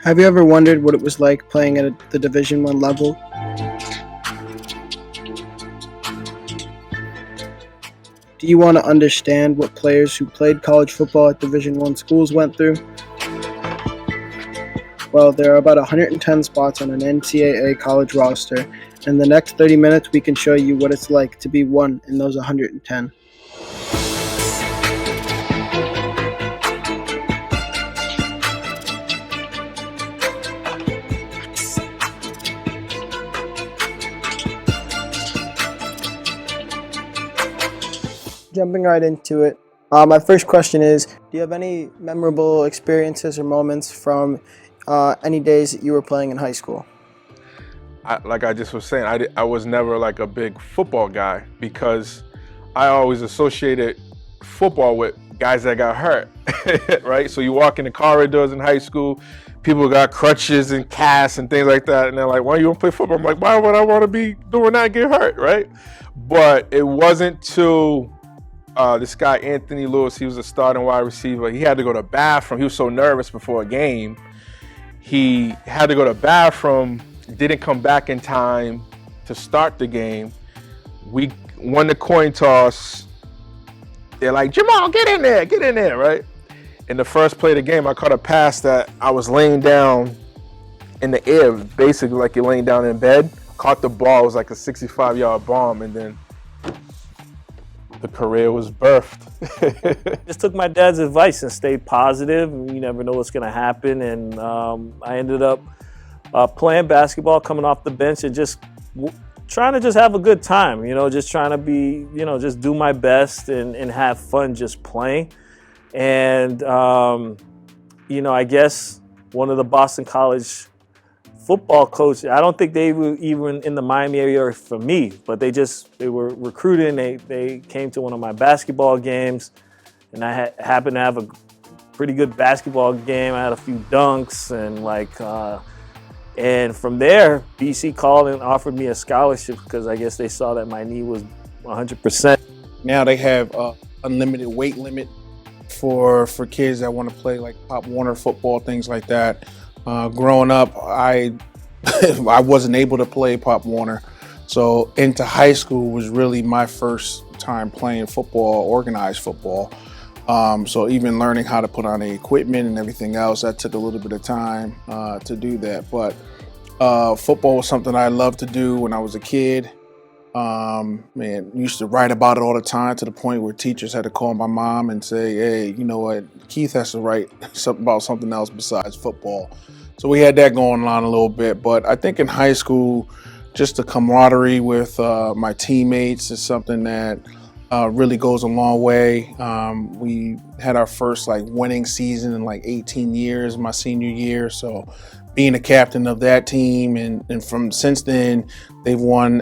Have you ever wondered what it was like playing at the Division One level? Do you want to understand what players who played college football at Division One schools went through? Well, there are about 110 spots on an NCAA college roster, and in the next 30 minutes we can show you what it's like to be one in those 110. Jumping right into it, my first question is, do you have any memorable experiences or moments from any days that you were playing in high school? Like I just was saying, I was never like a big football guy because I always associated football with guys that got hurt, right? So you walk in the corridors in high school, people got crutches and casts and things like that, and they're like, why you don't play football? I'm like, why would I want to be doing that and get hurt, right? But it wasn't till this guy, Anthony Lewis, he was a starting wide receiver. He had to go to the bathroom. He was so nervous before a game. He had to go to the bathroom, didn't come back in time to start the game. We won the coin toss. They're like, Jamal, get in there, right? In the first play of the game, I caught a pass that I was laying down in the air, basically like you're laying down in bed. Caught the ball, it was like a 65-yard bomb, and then the career was birthed. Just took my dad's advice and stayed positive. You never know what's going to happen. And I ended up playing basketball, coming off the bench, and just trying to just have a good time, just trying to be, just do my best and have fun just playing. And, I guess one of the Boston College football coach, I don't think they were even in the Miami area for me, but they were recruiting. They came to one of my basketball games, and I happened to have a pretty good basketball game. I had a few dunks and from there, BC called and offered me a scholarship because I guess they saw that my knee was 100%. Now they have unlimited weight limit for kids that want to play like Pop Warner football, things like that. Growing up, I wasn't able to play Pop Warner, so into high school was really my first time playing football, organized football. So even learning how to put on the equipment and everything else, that took a little bit of time to do that. But football was something I loved to do when I was a kid. Used to write about it all the time to the point where teachers had to call my mom and say, hey, you know what, Keith has to write something about something else besides football. So we had that going on a little bit. But I think in high school, just the camaraderie with my teammates is something that really goes a long way. We had our first winning season in 18 years, my senior year. So being a captain of that team, and from since then, they've won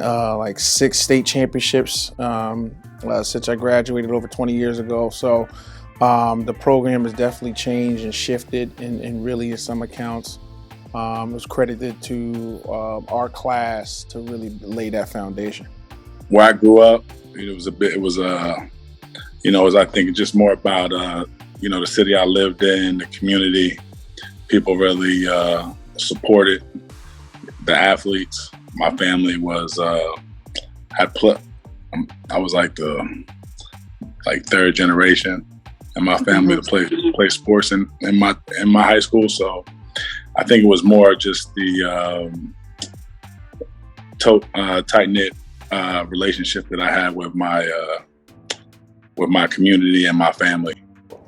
6 state championships since I graduated over 20 years ago. So the program has definitely changed and shifted, and really in some accounts, it was credited to our class to really lay that foundation. Where I grew up, it was I think just more about the city I lived in, the community. People really supported the athletes. My family was I was the third generation in my family to play sports in my high school. So I think it was more just the tight knit relationship that I had with my community and my family.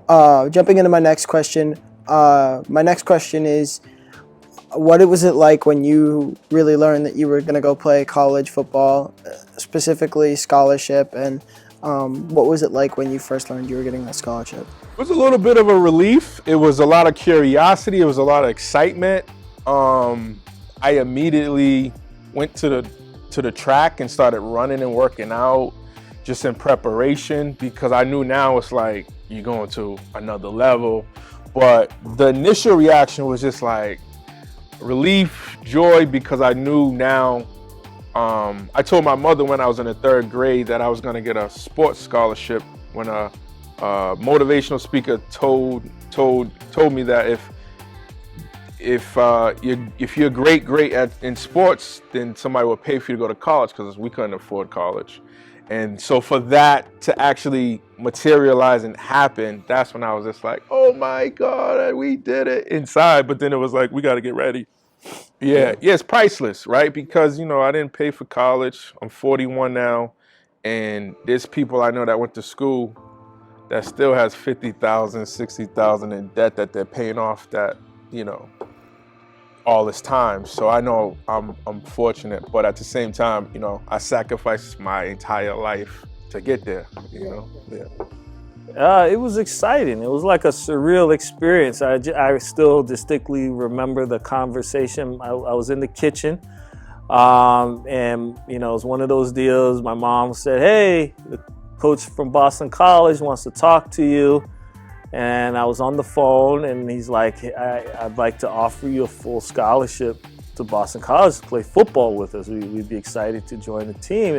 Jumping into my next question. My next question is, what was it like when you really learned that you were going to go play college football, specifically scholarship, and what was it like when you first learned you were getting that scholarship? It was a little bit of a relief. It was a lot of curiosity. It was a lot of excitement. I immediately went to the track and started running and working out just in preparation, because I knew now it's like you're going to another level. But the initial reaction was just relief, joy, because I knew now. I told my mother when I was in the 3rd grade that I was going to get a sports scholarship when a motivational speaker told me that if you're great in sports, then somebody will pay for you to go to college because we couldn't afford college. And so for that to actually materialize and happen, that's when I was just like, oh my God, we did it inside. But then it was like, we got to get ready. Yeah, it's priceless, right? Because, I didn't pay for college. I'm 41 now. And there's people I know that went to school that still has $50,000, $60,000 in debt that they're paying off that, all this time. So I know I'm fortunate, but at the same time, I sacrificed my entire life to get there, Yeah. It was exciting. It was like a surreal experience. I still distinctly remember the conversation. I was in the kitchen, and it was one of those deals. My mom said, "Hey, the coach from Boston College wants to talk to you." And I was on the phone, and he's like, I'd like to offer you a full scholarship to Boston College to play football with us. We'd be excited to join the team.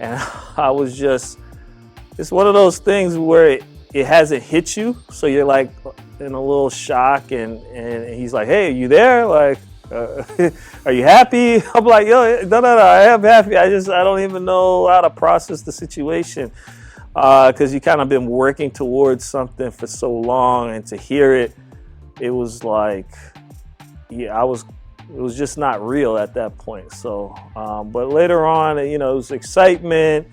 And I was just, it's one of those things where it hasn't hit you. So you're like in a little shock, and he's like, "Hey, are you there? Like, are you happy?" I'm like, "Yo, no, I am happy. I don't even know how to process the situation." Because you kind of been working towards something for so long, and to hear it was like, it was just not real at that point. So, but later on, it was excitement,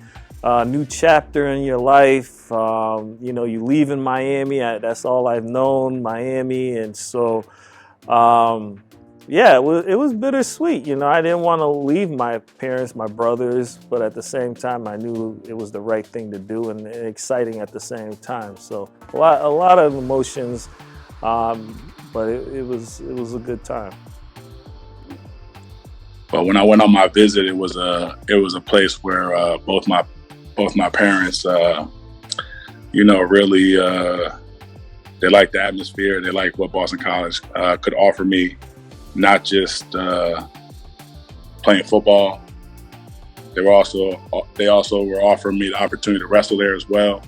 new chapter in your life. You leave in Miami. That's all I've known, Miami, and so. Yeah, it was bittersweet. I didn't want to leave my parents, my brothers, but at the same time, I knew it was the right thing to do and exciting at the same time. So a lot of emotions, but it was a good time. But when I went on my visit, it was a place where both my parents, really they liked the atmosphere. They liked what Boston College could offer me. Not just playing football. They also were offering me the opportunity to wrestle there as well.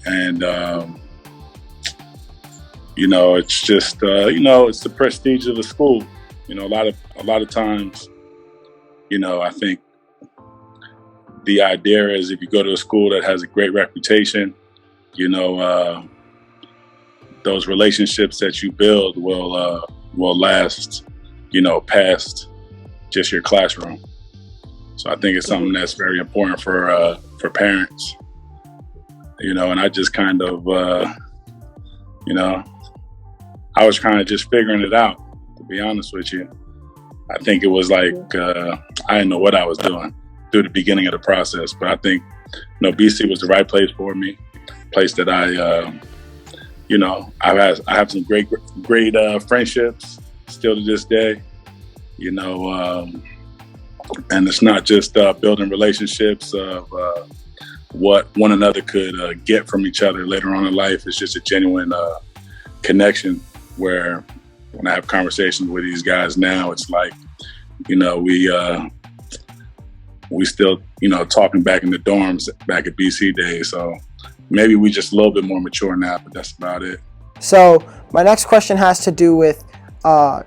And it's just it's the prestige of the school. A lot of times, I think the idea is if you go to a school that has a great reputation, those relationships that you build will last, past just your classroom. So I think it's something that's very important for parents, and I just kind of, I was kind of just figuring it out, to be honest with you. I think it was like, I didn't know what I was doing through the beginning of the process, but I think, BC was the right place for me, place that I have some great friendships still to this day, and it's not just building relationships of what one another could get from each other later on in life. It's just a genuine connection where when I have conversations with these guys now, it's like, we still, talking back in the dorms back at BC days. So maybe we just a little bit more mature now, but that's about it. So my next question has to do with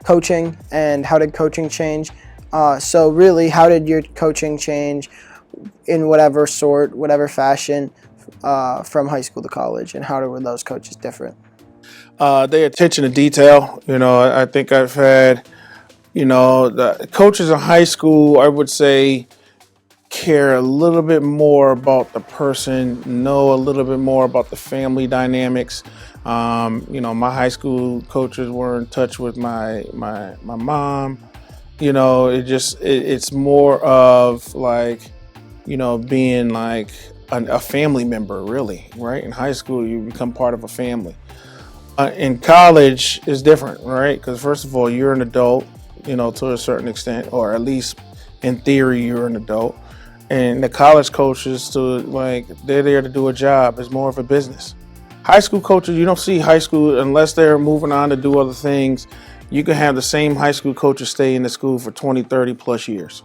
coaching and how did coaching change? So really, how did your coaching change in whatever fashion from high school to college, and how were those coaches different? Their attention to detail. I think I've had, the coaches in high school, I would say, care a little bit more about the person, know a little bit more about the family dynamics. My high school coaches were in touch with my mom. It's more of like, being like a family member, really, right? In high school, you become part of a family. In college, it's different, right? Because first of all, you're an adult, to a certain extent, or at least in theory, you're an adult. And the college coaches, they're there to do a job. It's more of a business. High school coaches, you don't see high school unless they're moving on to do other things. You can have the same high school coaches stay in the school for 20, 30 plus years,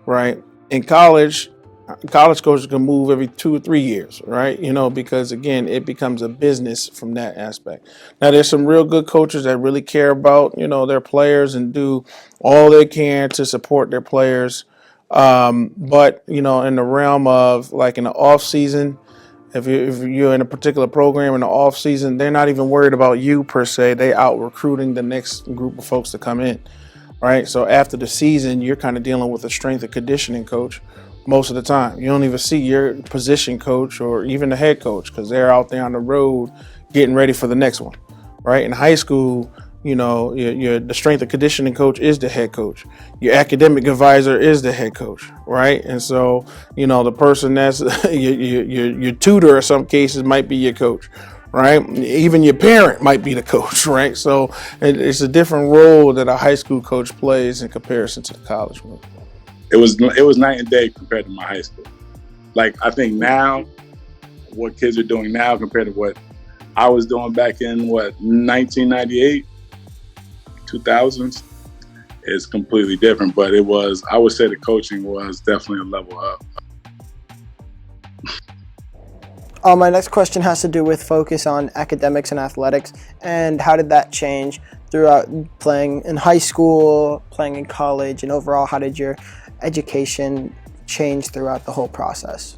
right? In college, college coaches can move every 2 or 3 years, right? Because again, it becomes a business from that aspect. Now, there's some real good coaches that really care about, their players and do all they can to support their players. But, in the realm of like in the off season, if you're in a particular program in the off season, they're not even worried about you per se. They out recruiting the next group of folks to come in, right? So after the season, you're kind of dealing with a strength and conditioning coach most of the time. You don't even see your position coach or even the head coach because they're out there on the road getting ready for the next one, right? In high school, the strength and conditioning coach is the head coach. Your academic advisor is the head coach, right? And so, the person that's your tutor in some cases might be your coach, right? Even your parent might be the coach, right? So it's a different role that a high school coach plays in comparison to the college one. It was night and day compared to my high school. Like, I think now, what kids are doing now compared to what I was doing back in 1998, 2000s, is completely different. But I would say the coaching was definitely a level up. My next question has to do with focus on academics and athletics, and how did that change throughout playing in high school, playing in college, and overall, how did your education change throughout the whole process?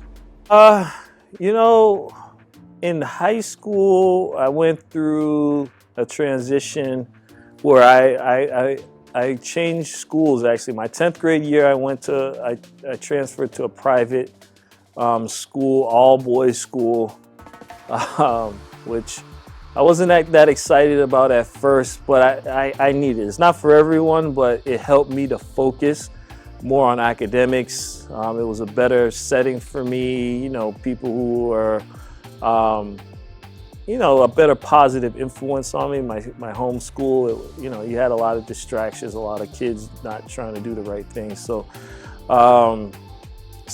In high school, I went through a transition where I changed schools. Actually, my 10th grade year, I transferred to a private school, all boys school, which I wasn't that excited about at first, but I needed it. It's not for everyone, but it helped me to focus more on academics. It was a better setting for me, people who were, a better positive influence on me. My home school, you had a lot of distractions, a lot of kids not trying to do the right thing. So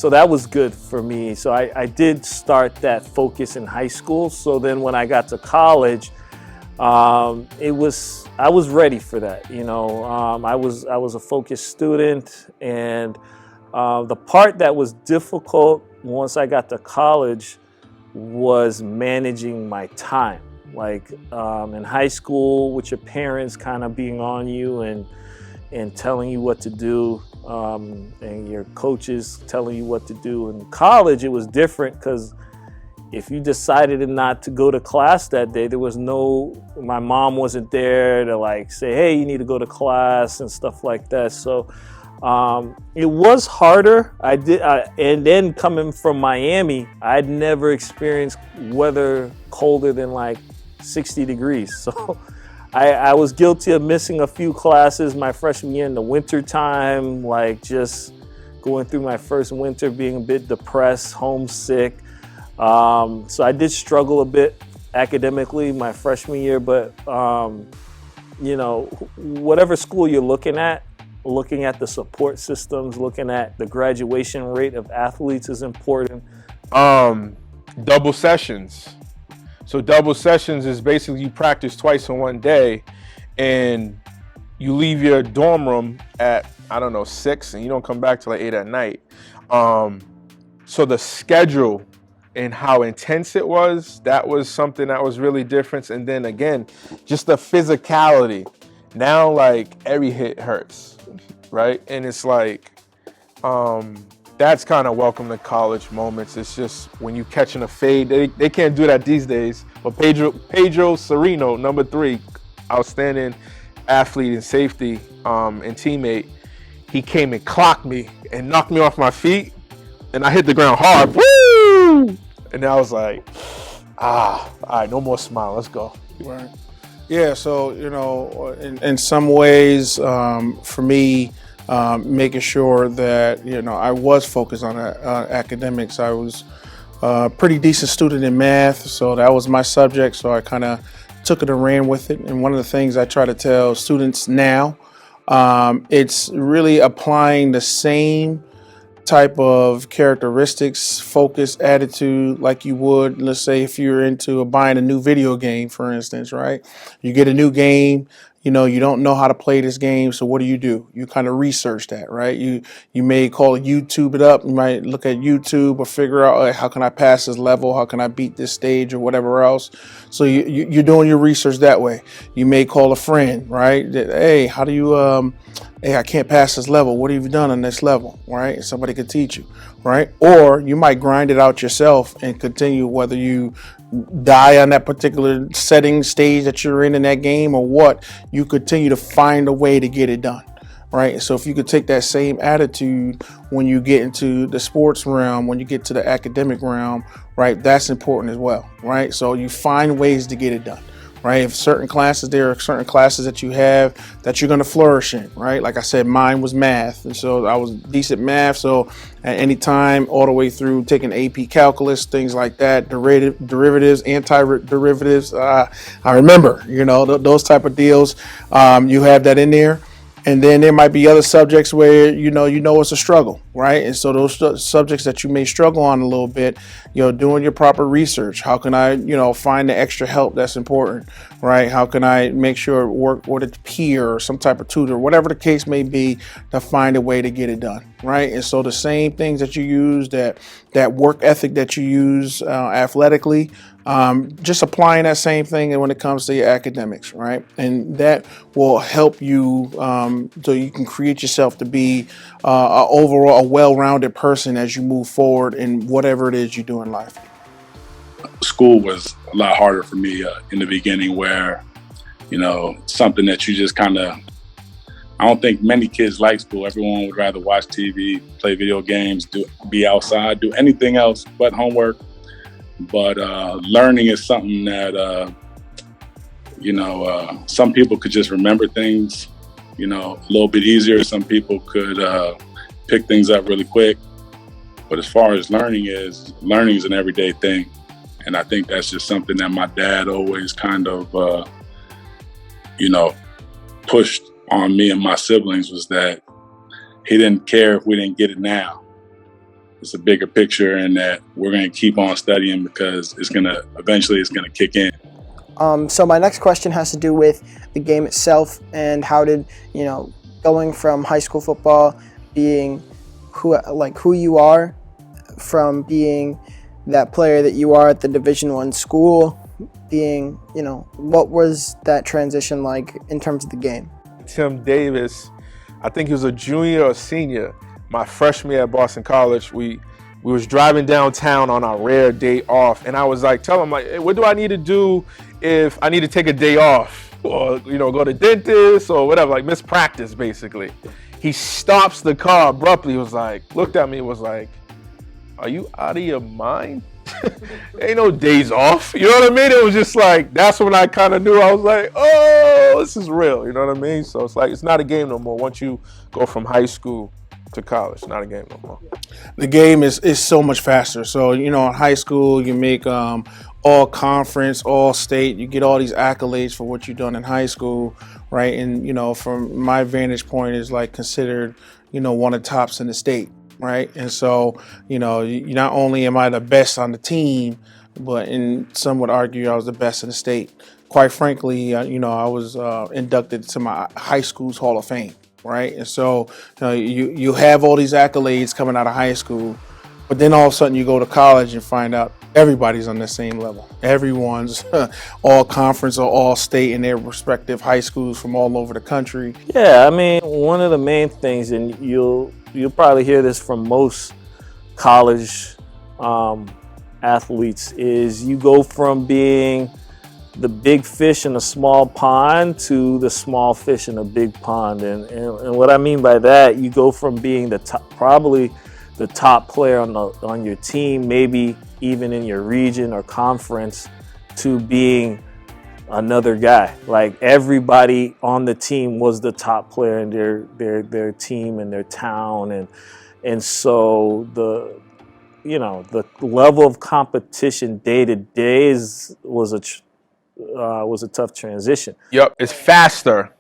that was good for me. So I did start that focus in high school. So then when I got to college, I was ready for that. I was a focused student, and the part that was difficult once I got to college was managing my time. Like in high school, with your parents kind of being on you and telling you what to do, and your coaches telling you what to do. In college, it was different because if you decided not to go to class that day, my mom wasn't there to say, hey, you need to go to class and stuff like that. So it was harder. And then coming from Miami, I'd never experienced weather colder than 60 degrees. So I was guilty of missing a few classes my freshman year in the winter time, just going through my first winter, being a bit depressed, homesick. So I did struggle a bit academically my freshman year, but whatever school you're looking at the support systems, looking at the graduation rate of athletes is important. Double sessions. So double sessions is basically you practice twice in one day, and you leave your dorm room at 6, and you don't come back till 8 at night. So the schedule and how intense it was, that was something that was really different. And then again, just the physicality. Now every hit hurts, right? And it's that's kind of welcome to college moments. It's just when you catching a fade, they can't do that these days. But Pedro Sereno, number 3, outstanding athlete and safety and teammate, he came and clocked me and knocked me off my feet, and I hit the ground hard. Woo! And I was like, all right, no more smile. Let's go. Right. Yeah. So, in some ways, for me, making sure that, I was focused on academics. I was a pretty decent student in math, so that was my subject. So I kind of took it and ran with it. And one of the things I try to tell students now, it's really applying the same type of characteristics, focus, attitude, like you would, let's say, if you're into buying a new video game, for instance, right? You get a new game, you don't know how to play this game. So what do? You kind of research that, right? You may call YouTube it up. You might look at YouTube or figure out, how can I pass this level? How can I beat this stage or whatever else? So you're doing your research that way. You may call a friend, right? Hey, how do you, hey, I can't pass this level. What have you done on this level, right? And somebody could teach you, right? Or you might grind it out yourself and continue, whether you die on that particular setting stage that you're in that game or what, you continue to find a way to get it done, right? So if you could take that same attitude when you get into the sports realm, when you get to the academic realm, right, that's important as well, right? So you find ways to get it done, right? If there are certain classes that you have that you're going to flourish in, right? Like I said, mine was math. And so I was decent math. So at any time, all the way through taking AP calculus, things like that, derivatives, anti-derivatives. I remember, those type of deals. You have that in there. And then there might be other subjects where, it's a struggle, right? And so those subjects that you may struggle on a little bit, doing your proper research. How can I, find the extra help that's important, right? How can I make sure work with a peer or some type of tutor, whatever the case may be, to find a way to get it done, right? And so the same things that you use, that work ethic that you use athletically, just applying that same thing when it comes to your academics, right? And that will help you so you can create yourself to be overall a well-rounded person as you move forward in whatever it is you do in life. School was a lot harder for me in the beginning, where, something that you just kind of, I don't think many kids like school. Everyone would rather watch TV, play video games, be outside, do anything else but homework. But learning is something that, some people could just remember things, a little bit easier. Some people could pick things up really quick. But as far as learning is an everyday thing. And I think that's just something that my dad always kind of, pushed on me and my siblings, was that he didn't care if we didn't get it now. It's a bigger picture, and that we're going to keep on studying because eventually it's going to kick in. So my next question has to do with the game itself, and how did, going from high school football, being who you are, from being that player that you are at the Division I school, being, what was that transition like in terms of the game? Tim Davis, I think he was a junior or senior. My freshman year at Boston College, we was driving downtown on our rare day off, and I was like, tell him, hey, what do I need to do if I need to take a day off, or go to dentist or whatever, miss practice basically. He stops the car abruptly. Looked at me, was like, are you out of your mind? Ain't no days off. You know what I mean? It was just that's when I kind of knew. I was like, oh, this is real. You know what I mean? So it's not a game no more. Once you go from high school to college, not a game no more. The game is so much faster. So, in high school, you make all conference, all state. You get all these accolades for what you've done in high school, right? And, from my vantage point, is considered, one of the tops in the state, right? And so, not only am I the best on the team, but some would argue I was the best in the state. Quite frankly, I was inducted to my high school's Hall of Fame. Right. And so you have all these accolades coming out of high school, but then all of a sudden you go to college and find out everybody's on the same level. Everyone's all conference or all state in their respective high schools from all over the country. Yeah, I mean, one of the main things, and you'll probably hear this from most college athletes, is you go from being the big fish in a small pond to the small fish in a big pond. And what I mean by that, you go from being probably the top player on your team, maybe even in your region or conference, to being another guy. Everybody on the team was the top player in their team and their town. And so the level of competition day to day was a tough transition. Yep, it's faster.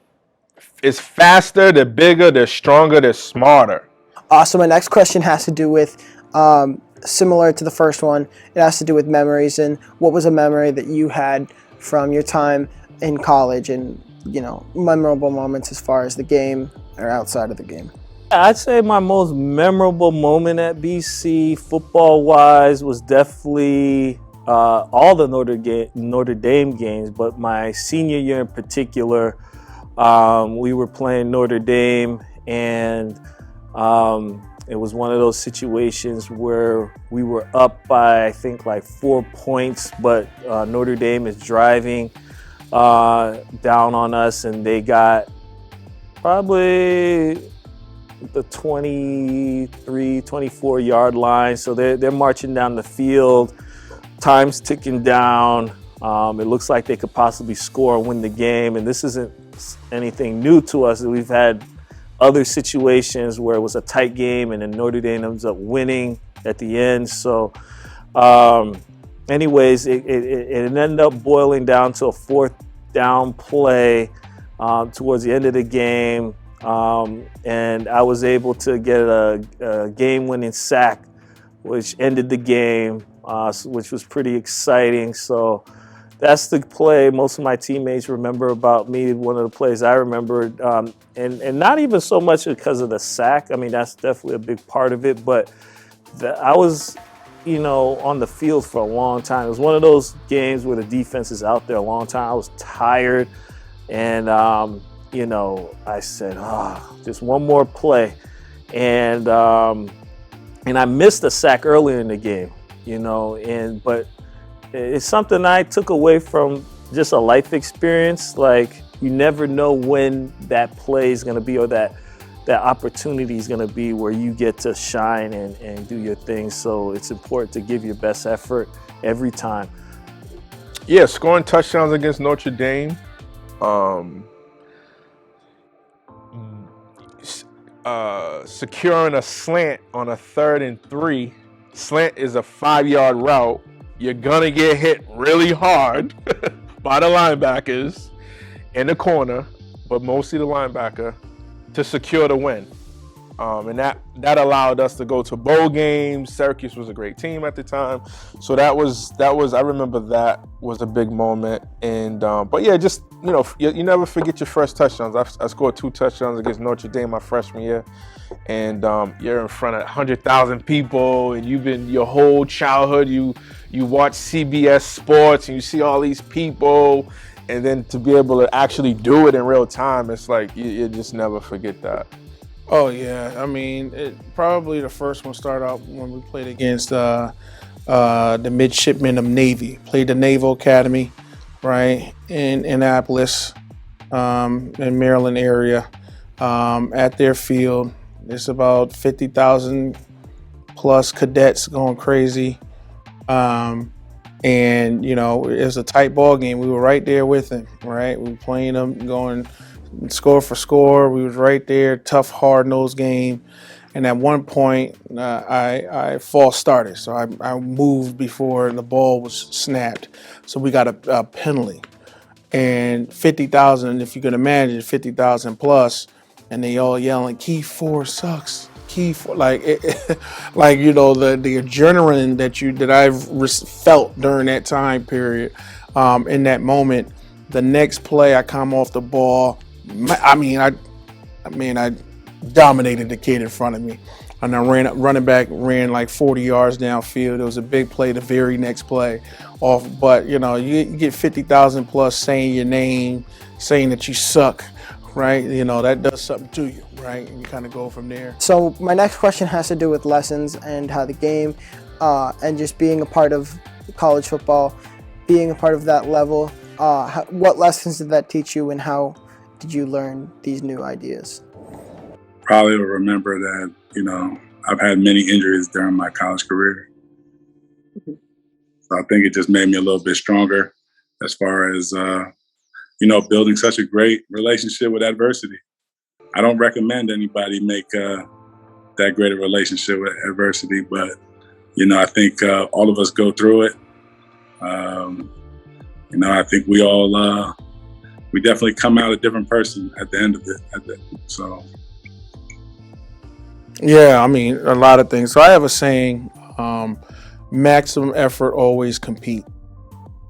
It's faster, they're bigger, they're stronger, they're smarter. So my next question has to do with, similar to the first one, it has to do with memories. And what was a memory that you had from your time in college, and memorable moments as far as the game or outside of the game? I'd say my most memorable moment at BC football-wise was definitely all the Notre Dame games, but my senior year in particular, we were playing Notre Dame, and it was one of those situations where we were up by, I think, like 4 points, but Notre Dame is driving down on us, and they got probably the 23, 24 yard line. So they're marching down the field, time's ticking down. It looks like they could possibly score and win the game. And this isn't anything new to us. We've had other situations where it was a tight game and then Notre Dame ends up winning at the end. So anyways, it ended up boiling down to a 4th down play towards the end of the game. And I was able to get a game-winning sack, which ended the game, which was pretty exciting. So that's the play most of my teammates remember about me, one of the plays I remembered. And not even so much because of the sack. I mean, that's definitely a big part of it. But I was, on the field for a long time. It was one of those games where the defense is out there a long time. I was tired. And, I said, just one more play. And I missed a sack earlier in the game, but it's something I took away from just a life experience. Like, you never know when that play is going to be, or that opportunity is going to be where you get to shine and do your thing. So it's important to give your best effort every time. Yeah, scoring touchdowns against Notre Dame. Securing a slant on a 3rd and 3. Slant is a 5-yard route. You're gonna get hit really hard by the linebackers in the corner, but mostly the linebacker, to secure the win. And that allowed us to go to bowl games. Syracuse was a great team at the time, so that was I remember that was a big moment. And but yeah, just you never forget your first touchdowns. I scored 2 touchdowns against Notre Dame my freshman year, and you're in front of 100,000 people, and you've been your whole childhood. You watch CBS Sports and you see all these people, and then to be able to actually do it in real time, it's like you just never forget that. Oh yeah, I mean, probably the first one started out when we played against the midshipmen of Navy. Played the Naval Academy, right, in Annapolis, in Maryland area, at their field. It's about 50,000 plus cadets going crazy, and it was a tight ball game. We were right there with them, right? We were playing them, going score for score. We was right there, tough, hard-nosed game. And at one point, I false started. So I moved before the ball was snapped. So we got a penalty. And 50,000, if you can imagine, 50,000 plus, and they all yelling, "Key 4 sucks. Key 4." Like, the adrenaline that I've felt during that time period, in that moment. The next play, I come off the ball. I dominated the kid in front of me, and running back ran like 40 yards downfield. It was a big play. The very next play, off. But you get 50,000 plus saying your name, saying that you suck, right? That does something to you, right? And you kind of go from there. So my next question has to do with lessons and how the game, and just being a part of college football, being a part of that level. What lessons did that teach you, and how did you learn these new ideas? Probably will remember that, I've had many injuries during my college career. So I think it just made me a little bit stronger as far as, building such a great relationship with adversity. I don't recommend anybody make that great a relationship with adversity, but, I think all of us go through it. I think we all, we definitely come out a different person at the end of it. So. Yeah, I mean, a lot of things. So I have a saying, maximum effort, always compete.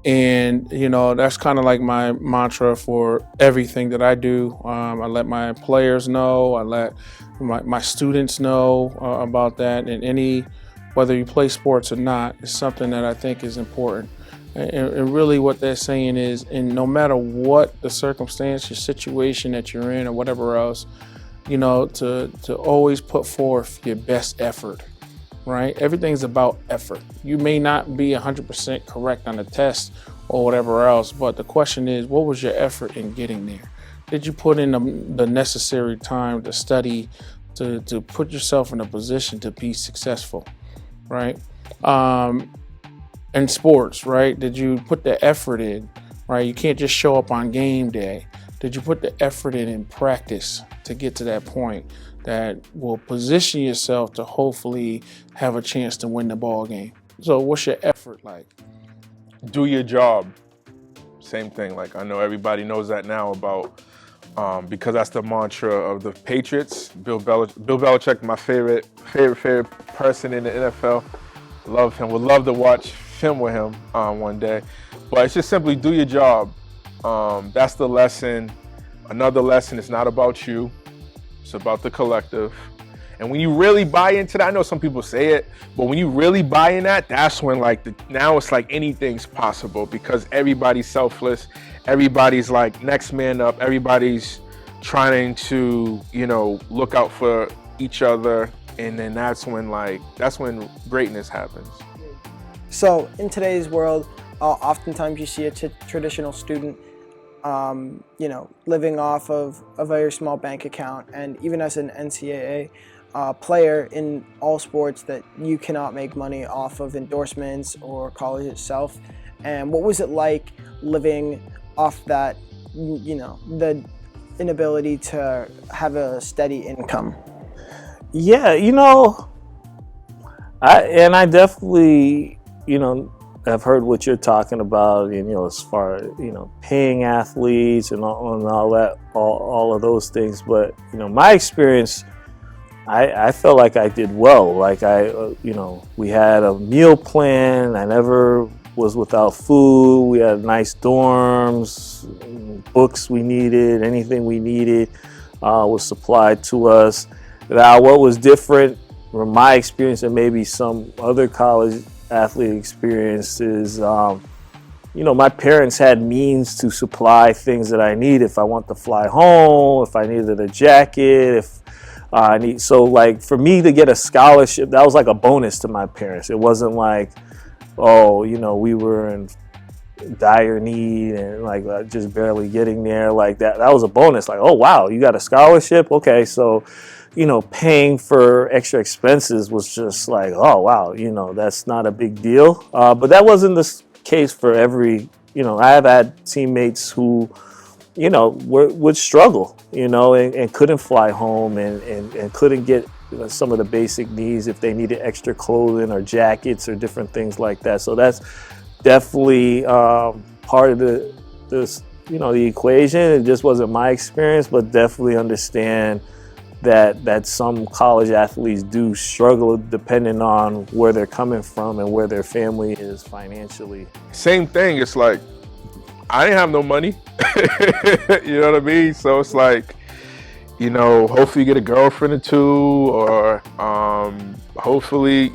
And, that's kind of like my mantra for everything that I do. I let my players know, I let my students know about that. And whether you play sports or not, is something that I think is important. And really what they're saying is, and no matter what the circumstance, your situation that you're in or whatever else, to always put forth your best effort, right? Everything's about effort. You may not be 100% correct on the test or whatever else, but the question is, what was your effort in getting there? Did you put in the necessary time to study, to put yourself in a position to be successful, right? In sports, right? Did you put the effort in, right? You can't just show up on game day. Did you put the effort in practice to get to that point that will position yourself to hopefully have a chance to win the ball game? So what's your effort like? Do your job. Same thing. Like, I know everybody knows that now about, because that's the mantra of the Patriots. Bill Belichick, my favorite person in the NFL. Love him. Would love to watch film with him one day. But it's just simply do your job. That's the lesson. Another lesson, it's not about you. It's about the collective. And when you really buy into that, I know some people say it, but when you really buy in that, that's when now it's like anything's possible, because everybody's selfless. Everybody's like next man up. Everybody's trying to, look out for each other. And then that's when greatness happens. So in today's world, oftentimes you see a traditional student, living off of a very small bank account, and even as an NCAA player in all sports, that you cannot make money off of endorsements or college itself. And what was it like living off that, the inability to have a steady income? Yeah, I definitely, I've heard what you're talking about, and as far as paying athletes and all that, all of those things. But my experience, I felt like I did well. Like we had a meal plan. I never was without food. We had nice dorms, books we needed, anything we needed was supplied to us. Now, what was different from my experience and maybe some other college athlete experiences, my parents had means to supply things that I need. If I want to fly home, if I needed a jacket, for me to get a scholarship, that was like a bonus to my parents. It wasn't like, we were in dire need and just barely getting there like that. That was a bonus. Like, oh wow, you got a scholarship? Okay, so paying for extra expenses was just like, oh wow, that's not a big deal. But that wasn't the case for every, I have had teammates who, would struggle, and couldn't fly home and couldn't get some of the basic needs if they needed extra clothing or jackets or different things like that. So that's definitely part of the equation. It just wasn't my experience, but definitely understand that some college athletes do struggle depending on where they're coming from and where their family is financially. Same thing. It's like, I didn't have no money. You know what I mean? So it's like, hopefully you get a girlfriend or two, or hopefully,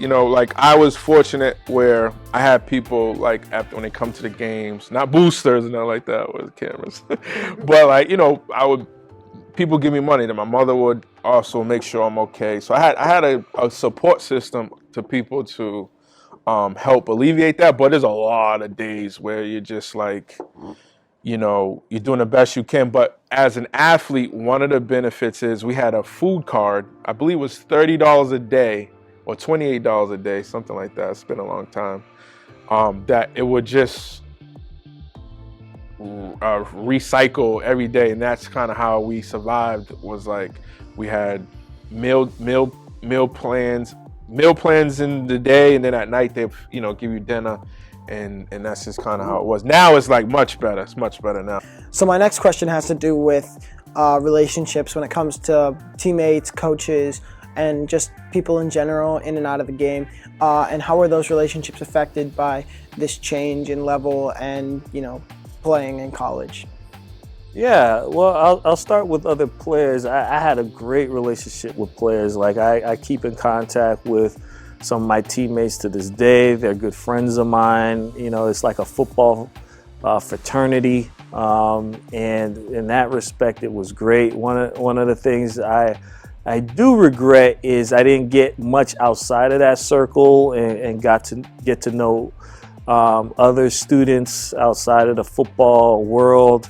I was fortunate where I had people when they come to the games, not boosters and nothing like that with cameras, but people give me money, then my mother would also make sure I'm okay. So I had a support system to people to help alleviate that. But there's a lot of days where you're just you're doing the best you can. But as an athlete, one of the benefits is we had a food card. I believe it was $30 a day or $28 a day, something like that. It's been a long time. That it would just recycle every day, and that's kind of how we survived. Was we had meal plans in the day, and then at night they give you dinner, and that's just kind of how it was. Now it's much better. It's much better now. So my next question has to do with relationships when it comes to teammates, coaches, and just people in general in and out of the game? And how are those relationships affected by this change in level and, playing in college? Yeah, well, I'll start with other players. I had a great relationship with players. Like I keep in contact with some of my teammates to this day. They're good friends of mine. It's like a football fraternity, and in that respect, it was great. One of the things I do regret is I didn't get much outside of that circle and got to get to know other students outside of the football world.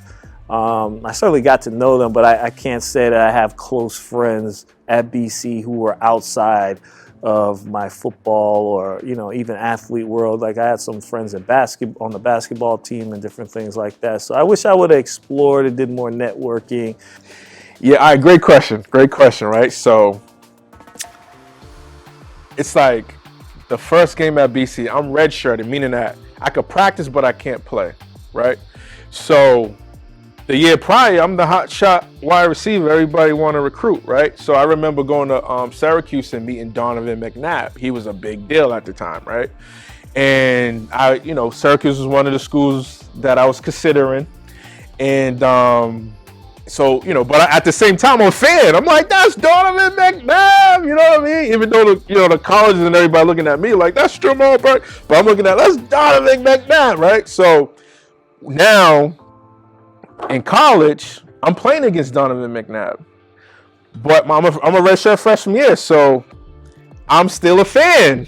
I certainly got to know them, but I can't say that I have close friends at BC who were outside of my football or, even athlete world. Like I had some friends on the basketball team and different things like that. So I wish I would have explored and did more networking. Yeah, all right, great question, right? So it's like the first game at BC, I'm redshirted, meaning that I could practice, but I can't play, right? So the year prior, I'm the hot shot wide receiver everybody want to recruit, right? So I remember going to Syracuse and meeting Donovan McNabb. He was a big deal at the time, right? And Syracuse was one of the schools that I was considering. And but at the same time, I'm a fan. I'm like, that's Donovan McNabb, you know what I mean? Even though the colleges and everybody looking at me like, that's Jamal Burke. But I'm looking at, that's Donovan McNabb, right? So now, in college, I'm playing against Donovan McNabb, but I'm a redshirt freshman year, so I'm still a fan.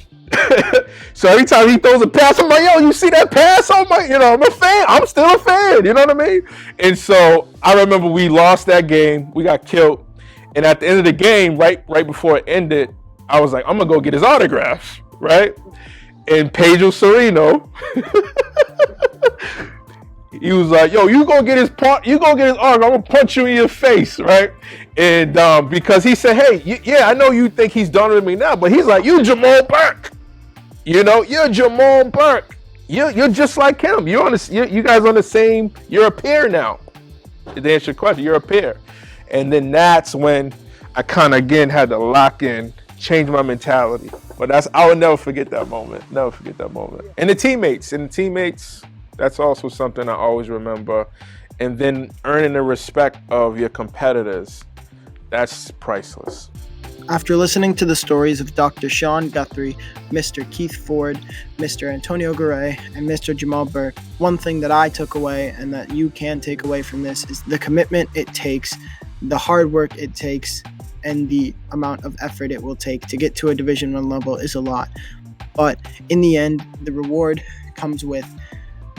So every time he throws a pass, I'm like, yo, you see that pass? I'm like, I'm a fan. I'm still a fan. You know what I mean? And so I remember we lost that game. We got killed. And at the end of the game, right before it ended, I was like, I'm gonna go get his autograph, right? And Pedro Sereno. He was like, yo, you gonna get his autograph, I'm gonna punch you in your face, right? And because he said, hey, I know you think he's done with me now, but he's like, you Jamal Burke. You're Jamal Burke. You're just like him. You guys on the same, you're a pair now. To answer your question, you're a pair. And then that's when I kind of again had to lock in, change my mentality. But I would never forget that moment. And the teammates, that's also something I always remember. And then earning the respect of your competitors, that's priceless. After listening to the stories of Dr. Sean Guthrie, Mr. Keith Ford, Mr. Antonio Garay, and Mr. Jamal Burke, one thing that I took away and that you can take away from this is the commitment it takes, the hard work it takes, and the amount of effort it will take to get to a Division I level is a lot. But in the end, the reward comes with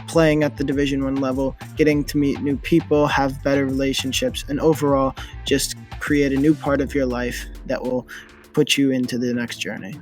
playing at the Division I level, getting to meet new people, have better relationships, and overall just create a new part of your life that will put you into the next journey.